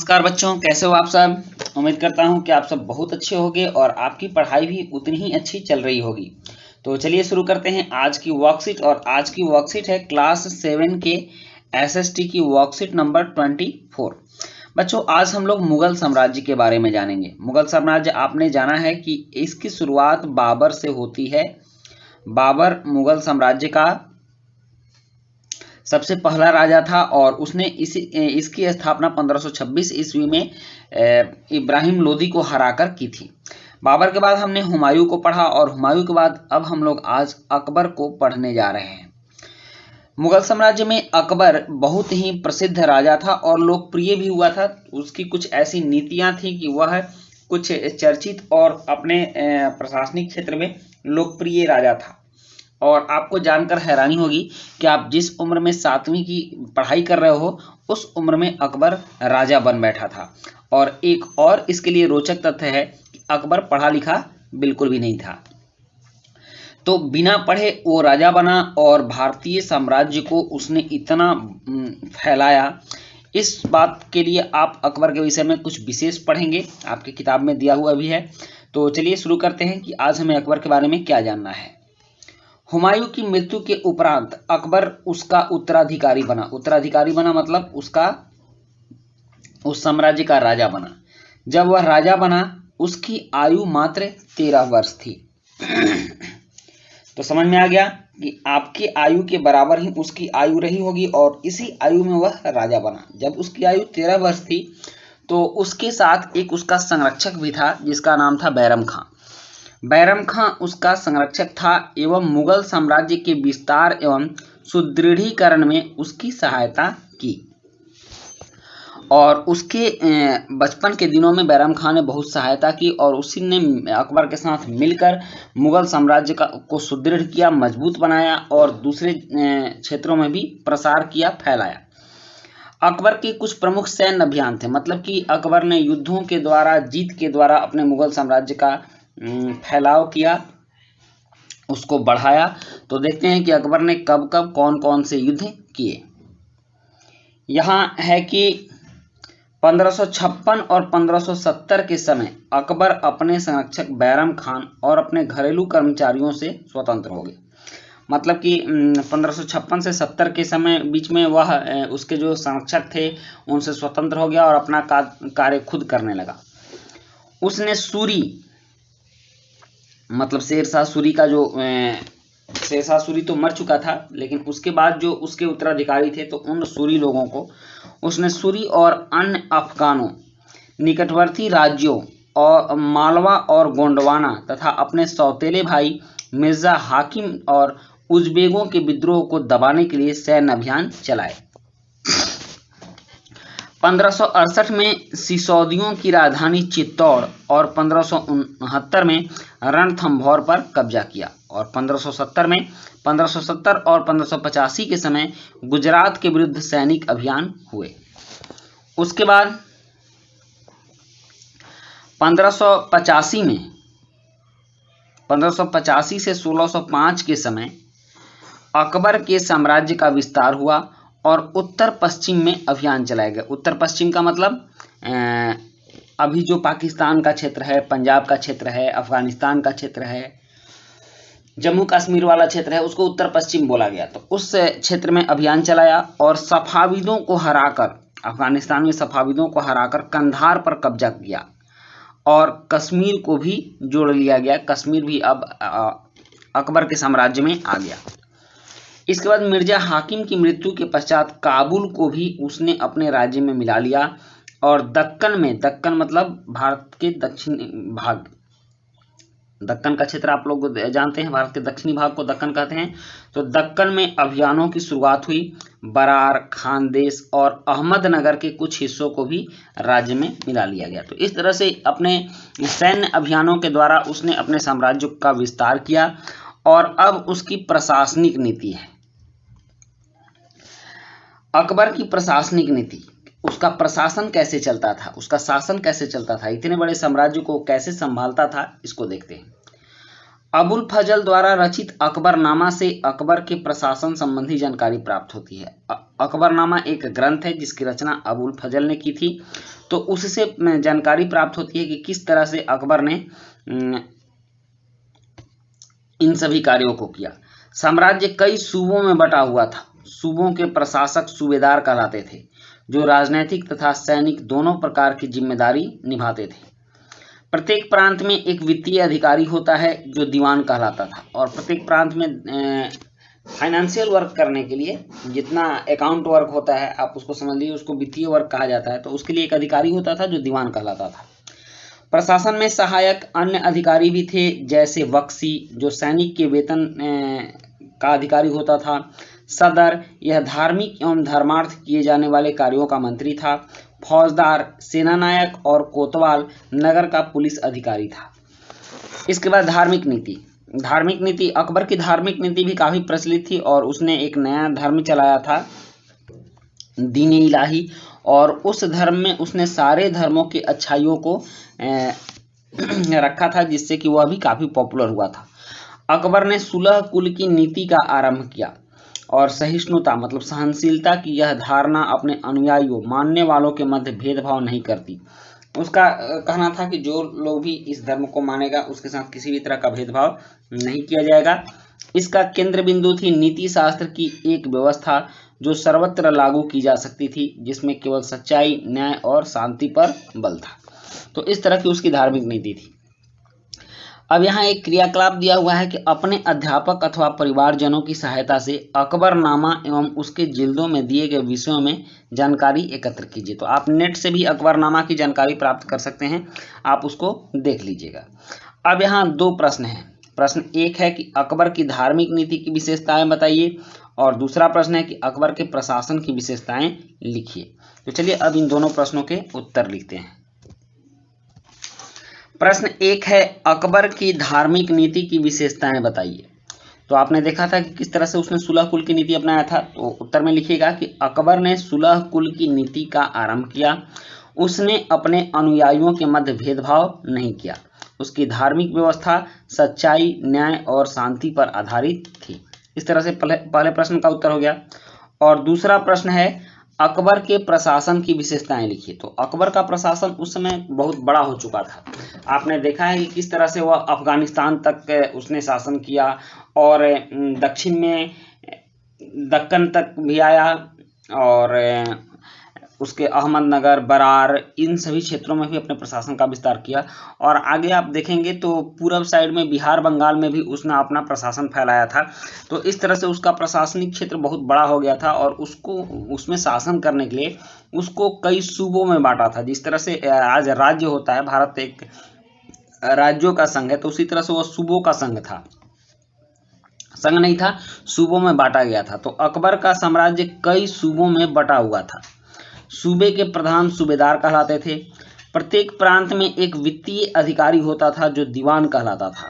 नमस्कार बच्चों, कैसे हो आप सब। उम्मीद करता हूं कि आप सब बहुत अच्छे होंगे और आपकी पढ़ाई भी उतनी ही अच्छी चल रही होगी। तो चलिए शुरू करते हैं आज की वर्कशीट। और आज की वर्कशीट है क्लास 7 के एसएसटी की वर्कशीट नंबर 24। बच्चों, आज हम लोग मुगल साम्राज्य के बारे में जानेंगे। मुगल साम्राज्य आपने जाना है कि इसकी शुरुआत बाबर से होती है। बाबर मुगल साम्राज्य का सबसे पहला राजा था और उसने इसकी स्थापना 1526 ईस्वी में इब्राहिम लोदी को हराकर की थी। बाबर के बाद हमने हुमायूं को पढ़ा और हुमायूं के बाद अब हम लोग आज अकबर को पढ़ने जा रहे हैं। मुगल साम्राज्य में अकबर बहुत ही प्रसिद्ध राजा था और लोकप्रिय भी हुआ था। उसकी कुछ ऐसी नीतियां थी कि वह कुछ चर्चित और अपने प्रशासनिक क्षेत्र में लोकप्रिय राजा था। और आपको जानकर हैरानी होगी कि आप जिस उम्र में 7वीं की पढ़ाई कर रहे हो उस उम्र में अकबर राजा बन बैठा था। और एक और इसके लिए रोचक तथ्य है कि अकबर पढ़ा लिखा बिल्कुल भी नहीं था, तो बिना पढ़े वो राजा बना और भारतीय साम्राज्य को उसने इतना फैलाया। इस बात के लिए आप अकबर के विषय में कुछ विशेष पढ़ेंगे, आपकी किताब में दिया हुआ भी है। तो चलिए शुरू करते हैं कि आज हमें अकबर के बारे में क्या जानना है। हुमायूं की मृत्यु के उपरांत अकबर उसका उत्तराधिकारी बना। उत्तराधिकारी बना मतलब उस साम्राज्य का राजा बना। जब वह राजा बना उसकी आयु मात्र 13 वर्ष थी। तो समझ में आ गया कि आपकी आयु के बराबर ही उसकी आयु रही होगी और इसी आयु में वह राजा बना। जब उसकी आयु 13 वर्ष थी तो उसके साथ एक उसका संरक्षक भी था जिसका नाम था बैरम खां। बैरम खां उसका संरक्षक था एवं मुगल साम्राज्य के विस्तार एवं सुदृढ़ीकरण में उसकी सहायता की। और उसके बचपन के दिनों में बैरम खां ने बहुत सहायता की और उसी ने अकबर के साथ मिलकर मुगल साम्राज्य को सुदृढ़ किया, मजबूत बनाया और दूसरे क्षेत्रों में भी प्रसार किया, फैलाया। अकबर के कुछ प्रमुख सैन्य अभियान थे, मतलब कि अकबर ने युद्धों के द्वारा, जीत के द्वारा अपने मुगल साम्राज्य का फैलाव किया, उसको बढ़ाया। तो देखते हैं कि अकबर ने कब कब कौन कौन से युद्ध किए। यहाँ है कि 1556 और 1570 के समय अकबर अपने संरक्षक बैरम खान और अपने घरेलू कर्मचारियों से स्वतंत्र हो गए। मतलब कि 1556 से 70 के समय बीच में वह उसके जो संरक्षक थे उनसे स्वतंत्र हो गया और अपना कार्य खुद करने लगा। उसने सूरी, मतलब शेरशाह सूरी का जो शेरशाह सूरी तो मर चुका था, लेकिन उसके बाद जो उसके उत्तराधिकारी थे तो उन सूरी लोगों को उसने सूरी और अन्य अफगानों, निकटवर्ती राज्यों और मालवा और गोंडवाना तथा अपने सौतेले भाई मिर्जा हाकिम और उज़्बेकों के विद्रोह को दबाने के लिए सैन्य अभियान चलाए। 1568 में सिसोदियों की राजधानी चित्तौड़ और 1569 में रणथंभौर पर कब्जा किया और 1570 और 1585 के समय गुजरात के विरुद्ध सैनिक अभियान हुए। उसके बाद 1585 से 1605 के समय अकबर के साम्राज्य का विस्तार हुआ और उत्तर पश्चिम में अभियान चलाया गया। उत्तर पश्चिम का मतलब अभी जो पाकिस्तान का क्षेत्र है, पंजाब का क्षेत्र है, अफगानिस्तान का क्षेत्र है, जम्मू कश्मीर वाला क्षेत्र है, उसको उत्तर पश्चिम बोला गया। तो उस क्षेत्र में अभियान चलाया और सफाविदों को हराकर, अफगानिस्तान में सफाविदों को हराकर कंधार पर कब्जा किया और कश्मीर को भी जोड़ लिया गया। कश्मीर भी अब अकबर के साम्राज्य में आ गया। इसके बाद मिर्जा हाकिम की मृत्यु के पश्चात काबुल को भी उसने अपने राज्य में मिला लिया और दक्कन में, दक्कन मतलब भारत के दक्षिणी भाग, दक्कन का क्षेत्र आप लोग जानते हैं, भारत के दक्षिणी भाग को दक्कन कहते हैं। तो दक्कन में अभियानों की शुरुआत हुई। बरार, खानदेश और अहमदनगर के कुछ हिस्सों को भी राज्य में मिला लिया गया। तो इस तरह से अपने सैन्य अभियानों के द्वारा उसने अपने साम्राज्य का विस्तार किया। और अब उसकी प्रशासनिक नीति है। अकबर की प्रशासनिक नीति, उसका प्रशासन कैसे चलता था, उसका शासन कैसे चलता था, इतने बड़े साम्राज्य को कैसे संभालता था, इसको देखते हैं। अबुल फजल द्वारा रचित अकबरनामा से अकबर के प्रशासन संबंधी जानकारी प्राप्त होती है। अकबरनामा एक ग्रंथ है जिसकी रचना अबुल फजल ने की थी। तो उससे जानकारी प्राप्त होती है कि किस तरह से अकबर ने इन सभी कार्यों को किया। साम्राज्य कई सूबों में बटा हुआ था। सूबों के प्रशासक सूबेदार कहलाते थे, जो राजनीतिक तथा सैनिक दोनों प्रकार की जिम्मेदारी निभाते थे। प्रत्येक प्रांत में एक वित्तीय अधिकारी होता है, जो दीवान कहलाता था। और प्रत्येक प्रांत में फाइनेंशियल वर्क करने के लिए जितना अकाउंट वर्क होता है, आप उसको समझ लीजिए, उसको वित्तीय वर्क कहा जाता है। तो उसके लिए एक अधिकारी होता था, जो दीवान कहलाता था। प्रशासन में सहायक अन्य अधिकारी भी थे, जैसे बख्शी, जो सैनिक के वेतन का अधिकारी होता था। सदर, यह धार्मिक एवं धर्मार्थ किए जाने वाले कार्यों का मंत्री था। फौजदार, सेनानायक, और कोतवाल नगर का पुलिस अधिकारी था। इसके बाद धार्मिक नीति। धार्मिक नीति, अकबर की धार्मिक नीति भी काफी प्रचलित थी और उसने एक नया धर्म चलाया था, दीन इलाही। और उस धर्म में उसने सारे धर्मों की अच्छाइयों को रखा था, जिससे कि वह भी काफी पॉपुलर हुआ था। अकबर ने सुलह कुल की नीति का आरंभ किया और सहिष्णुता मतलब सहनशीलता की यह धारणा अपने अनुयायियों, मानने वालों के मध्य भेदभाव नहीं करती। उसका कहना था कि जो लोग भी इस धर्म को मानेगा उसके साथ किसी भी तरह का भेदभाव नहीं किया जाएगा। इसका केंद्र बिंदु थी नीति शास्त्र की एक व्यवस्था, जो सर्वत्र लागू की जा सकती थी, जिसमें केवल सच्चाई, न्याय और शांति पर बल था। तो इस तरह की उसकी धार्मिक नीति थी। अब यहाँ एक क्रियाकलाप दिया हुआ है कि अपने अध्यापक अथवा परिवारजनों की सहायता से अकबरनामा एवं उसके जिल्दों में दिए गए विषयों में जानकारी एकत्र कीजिए। तो आप नेट से भी अकबरनामा की जानकारी प्राप्त कर सकते हैं, आप उसको देख लीजिएगा। अब यहाँ दो प्रश्न हैं। प्रश्न एक है कि अकबर की धार्मिक नीति की विशेषताएं बताइए, और दूसरा प्रश्न है कि अकबर के प्रशासन की विशेषताएं लिखिए। तो चलिए अब इन दोनों प्रश्नों के उत्तर लिखते हैं। प्रश्न एक है, अकबर की धार्मिक नीति की विशेषताएं बताइए। तो आपने देखा था कि किस तरह से उसने सुलह कुल की नीति अपनाया था। तो उत्तर में लिखिएगा कि अकबर ने सुलह कुल की नीति का आरंभ किया। उसने अपने अनुयायियों के मध्य भेदभाव नहीं किया। उसकी धार्मिक व्यवस्था सच्चाई, न्याय और शांति पर आधारित थी। इस तरह से पहले प्रश्न का उत्तर हो गया। और दूसरा प्रश्न है, अकबर के प्रशासन की विशेषताएं लिखिए। तो अकबर का प्रशासन उस समय बहुत बड़ा हो चुका था। आपने देखा है कि किस तरह से वह अफगानिस्तान तक उसने शासन किया और दक्षिण में दक्कन तक भी आया, और उसके अहमदनगर, बरार, इन सभी क्षेत्रों में भी अपने प्रशासन का विस्तार किया। और आगे आप देखेंगे तो पूरब साइड में बिहार, बंगाल में भी उसने अपना प्रशासन फैलाया था। तो इस तरह से उसका प्रशासनिक क्षेत्र बहुत बड़ा हो गया था और उसको उसमें शासन करने के लिए उसको कई सूबों में बांटा था। जिस तरह से आज राज्य होता है, भारत एक राज्यों का संघ है, तो उसी तरह से वह सूबों का संघ था, संघ नहीं था, सूबों में बांटा गया था। तो अकबर का साम्राज्य कई सूबों में बटा हुआ था। सूबे के प्रधान सूबेदार कहलाते थे। प्रत्येक प्रांत में एक वित्तीय अधिकारी होता था, जो दीवान कहलाता था।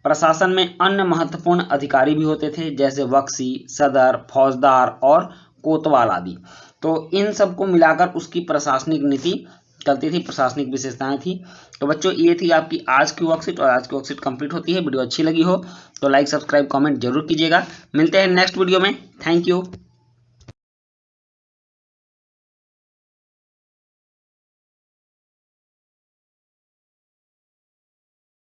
प्रशासन में अन्य महत्वपूर्ण अधिकारी भी होते थे, जैसे बख्शी, सदर, फौजदार और कोतवाल आदि। तो इन सबको मिलाकर उसकी प्रशासनिक नीति चलती थी, प्रशासनिक विशेषताएं थी। तो बच्चों, ये थी आपकी आज की वर्कशीट, और आज की वर्कशीट कंप्लीट होती है। वीडियो अच्छी लगी हो तो लाइक, सब्सक्राइब, कमेंट जरूर कीजिएगा। मिलते हैं नेक्स्ट वीडियो में। Thank you.